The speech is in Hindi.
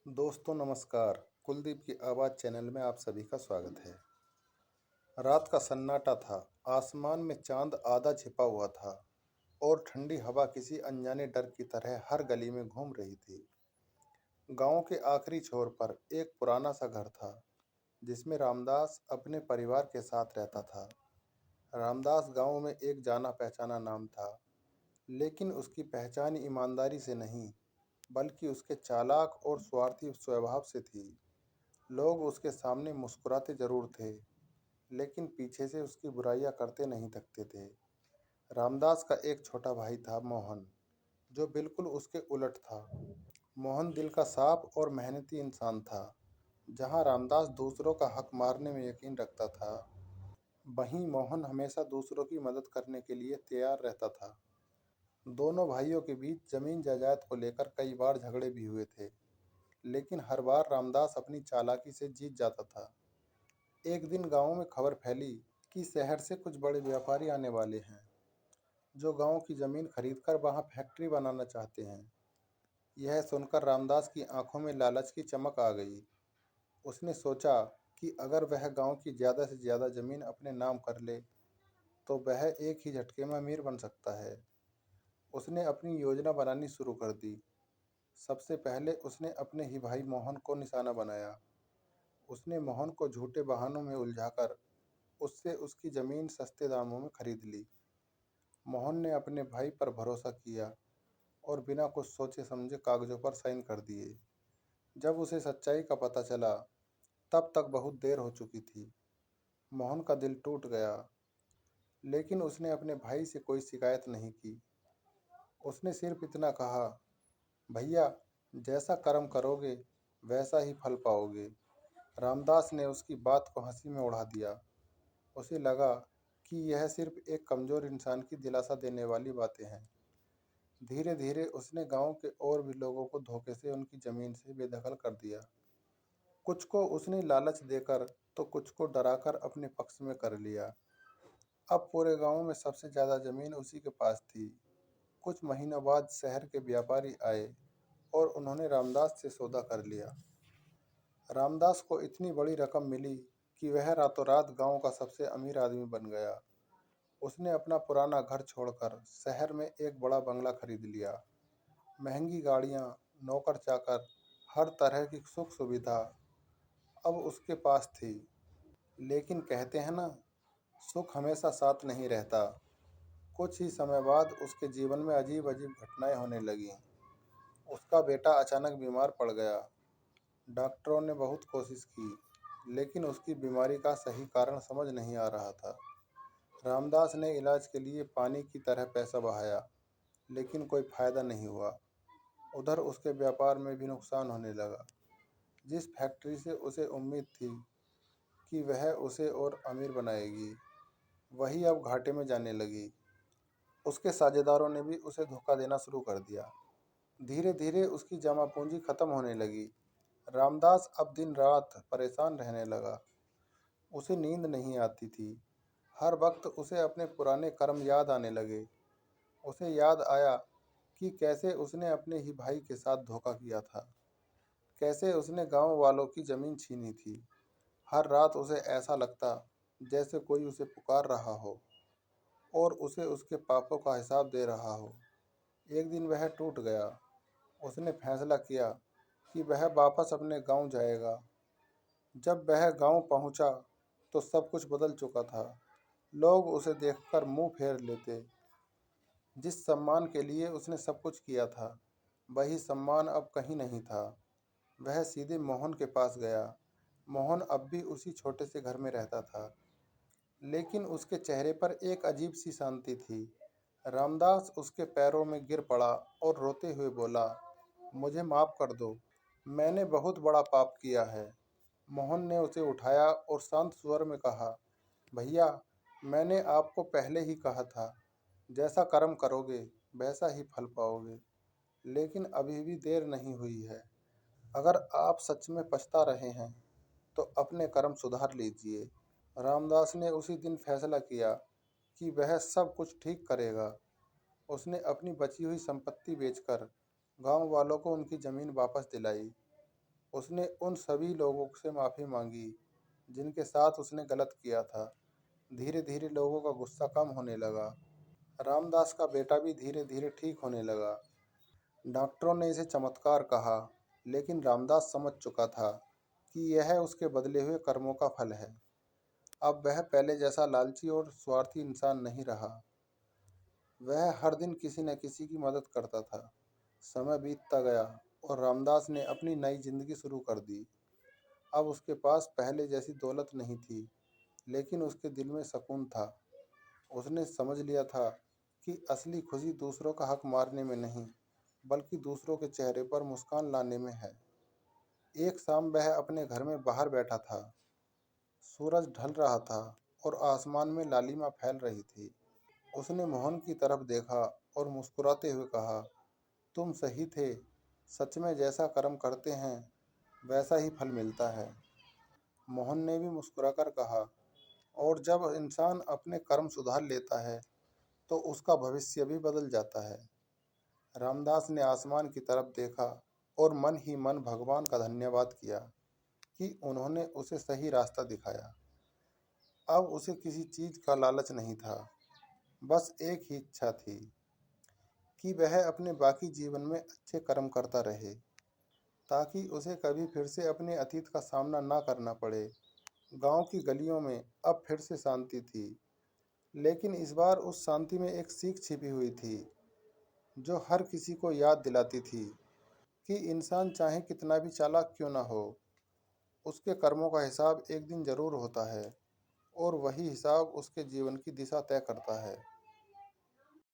दोस्तों नमस्कार। कुलदीप की आवाज़ चैनल में आप सभी का स्वागत है। रात का सन्नाटा था। आसमान में चांद आधा छिपा हुआ था और ठंडी हवा किसी अनजाने डर की तरह हर गली में घूम रही थी। गांव के आखिरी छोर पर एक पुराना सा घर था जिसमें रामदास अपने परिवार के साथ रहता था। रामदास गांव में एक जाना पहचाना नाम था, लेकिन उसकी पहचान ईमानदारी से नहीं बल्कि उसके चालाक और स्वार्थी स्वभाव से थी। लोग उसके सामने मुस्कुराते जरूर थे, लेकिन पीछे से उसकी बुराइयां करते नहीं थकते थे। रामदास का एक छोटा भाई था मोहन, जो बिल्कुल उसके उलट था। मोहन दिल का साफ और मेहनती इंसान था। जहां रामदास दूसरों का हक मारने में यकीन रखता था, वहीं मोहन हमेशा दूसरों की मदद करने के लिए तैयार रहता था। दोनों भाइयों के बीच जमीन जायदाद को लेकर कई बार झगड़े भी हुए थे, लेकिन हर बार रामदास अपनी चालाकी से जीत जाता था। एक दिन गांव में खबर फैली कि शहर से कुछ बड़े व्यापारी आने वाले हैं, जो गांव की जमीन खरीदकर वहां फैक्ट्री बनाना चाहते हैं। यह सुनकर रामदास की आंखों में लालच की चमक आ गई। उसने सोचा कि अगर वह गांव की ज्यादा से ज्यादा जमीन अपने नाम कर ले, तो वह एक ही झटके में अमीर बन सकता है। उसने अपनी योजना बनानी शुरू कर दी। सबसे पहले उसने अपने ही भाई मोहन को निशाना बनाया। उसने मोहन को झूठे बहानों में उलझाकर उससे उसकी जमीन सस्ते दामों में खरीद ली। मोहन ने अपने भाई पर भरोसा किया और बिना कुछ सोचे समझे कागजों पर साइन कर दिए। जब उसे सच्चाई का पता चला, तब तक बहुत देर हो चुकी थी। मोहन का दिल टूट गया, लेकिन उसने अपने भाई से कोई शिकायत नहीं की। उसने सिर्फ इतना कहा, भैया, जैसा कर्म करोगे वैसा ही फल पाओगे। रामदास ने उसकी बात को हंसी में उड़ा दिया। उसे लगा कि यह सिर्फ एक कमजोर इंसान की दिलासा देने वाली बातें हैं। धीरे धीरे उसने गांव के और भी लोगों को धोखे से उनकी जमीन से बेदखल कर दिया। कुछ को उसने लालच देकर तो कुछ को डराकर अपने पक्ष में कर लिया। अब पूरे गांव में सबसे ज्यादा जमीन उसी के पास थी। कुछ महीनों बाद शहर के व्यापारी आए और उन्होंने रामदास से सौदा कर लिया। रामदास को इतनी बड़ी रकम मिली कि वह रातों रात गांव का सबसे अमीर आदमी बन गया। उसने अपना पुराना घर छोड़कर शहर में एक बड़ा बंगला खरीद लिया। महंगी गाड़ियां, नौकर चाकर, हर तरह की सुख सुविधा अब उसके पास थी। लेकिन कहते हैं ना, सुख हमेशा साथ नहीं रहता। कुछ ही समय बाद उसके जीवन में अजीब अजीब घटनाएं होने लगीं। उसका बेटा अचानक बीमार पड़ गया। डॉक्टरों ने बहुत कोशिश की, लेकिन उसकी बीमारी का सही कारण समझ नहीं आ रहा था। रामदास ने इलाज के लिए पानी की तरह पैसा बहाया, लेकिन कोई फायदा नहीं हुआ। उधर उसके व्यापार में भी नुकसान होने लगा। जिस फैक्ट्री से उसे उम्मीद थी कि वह उसे और अमीर बनाएगी, वही अब घाटे में जाने लगी। उसके साझेदारों ने भी उसे धोखा देना शुरू कर दिया। धीरे धीरे उसकी जमा पूंजी खत्म होने लगी। रामदास अब दिन रात परेशान रहने लगा। उसे नींद नहीं आती थी। हर वक्त उसे अपने पुराने कर्म याद आने लगे। उसे याद आया कि कैसे उसने अपने ही भाई के साथ धोखा किया था, कैसे उसने गांव वालों की जमीन छीनी थी। हर रात उसे ऐसा लगता जैसे कोई उसे पुकार रहा हो और उसे उसके पापों का हिसाब दे रहा हो। एक दिन वह टूट गया। उसने फैसला किया कि वह वापस अपने गांव जाएगा। जब वह गांव पहुंचा, तो सब कुछ बदल चुका था। लोग उसे देखकर मुंह फेर लेते। जिस सम्मान के लिए उसने सब कुछ किया था, वही सम्मान अब कहीं नहीं था। वह सीधे मोहन के पास गया। मोहन अब भी उसी छोटे से घर में रहता था, लेकिन उसके चेहरे पर एक अजीब सी शांति थी। रामदास उसके पैरों में गिर पड़ा और रोते हुए बोला, मुझे माफ कर दो, मैंने बहुत बड़ा पाप किया है। मोहन ने उसे उठाया और शांत स्वर में कहा, भैया, मैंने आपको पहले ही कहा था, जैसा कर्म करोगे वैसा ही फल पाओगे। लेकिन अभी भी देर नहीं हुई है। अगर आप सच में पछता रहे हैं, तो अपने कर्म सुधार लीजिए। रामदास ने उसी दिन फैसला किया कि वह सब कुछ ठीक करेगा। उसने अपनी बची हुई संपत्ति बेचकर गांव वालों को उनकी जमीन वापस दिलाई। उसने उन सभी लोगों से माफ़ी मांगी जिनके साथ उसने गलत किया था। धीरे धीरे लोगों का गुस्सा कम होने लगा। रामदास का बेटा भी धीरे धीरे ठीक होने लगा। डॉक्टरों ने इसे चमत्कार कहा, लेकिन रामदास समझ चुका था कि यह उसके बदले हुए कर्मों का फल है। अब वह पहले जैसा लालची और स्वार्थी इंसान नहीं रहा। वह हर दिन किसी न किसी की मदद करता था। समय बीतता गया और रामदास ने अपनी नई जिंदगी शुरू कर दी। अब उसके पास पहले जैसी दौलत नहीं थी, लेकिन उसके दिल में सुकून था। उसने समझ लिया था कि असली खुशी दूसरों का हक मारने में नहीं, बल्कि दूसरों के चेहरे पर मुस्कान लाने में है। एक शाम वह अपने घर में बाहर बैठा था। सूरज ढल रहा था और आसमान में लालिमा फैल रही थी। उसने मोहन की तरफ देखा और मुस्कुराते हुए कहा, तुम सही थे। सच में जैसा कर्म करते हैं वैसा ही फल मिलता है। मोहन ने भी मुस्कुराकर कहा, और जब इंसान अपने कर्म सुधार लेता है तो उसका भविष्य भी बदल जाता है। रामदास ने आसमान की तरफ देखा और मन ही मन भगवान का धन्यवाद किया कि उन्होंने उसे सही रास्ता दिखाया। अब उसे किसी चीज का लालच नहीं था, बस एक ही इच्छा थी कि वह अपने बाकी जीवन में अच्छे कर्म करता रहे, ताकि उसे कभी फिर से अपने अतीत का सामना ना करना पड़े। गांव की गलियों में अब फिर से शांति थी, लेकिन इस बार उस शांति में एक सीख छिपी हुई थी, जो हर किसी को याद दिलाती थी कि इंसान चाहे कितना भी चालाक क्यों ना हो, उसके कर्मों का हिसाब एक दिन जरूर होता है, और वही हिसाब उसके जीवन की दिशा तय करता है।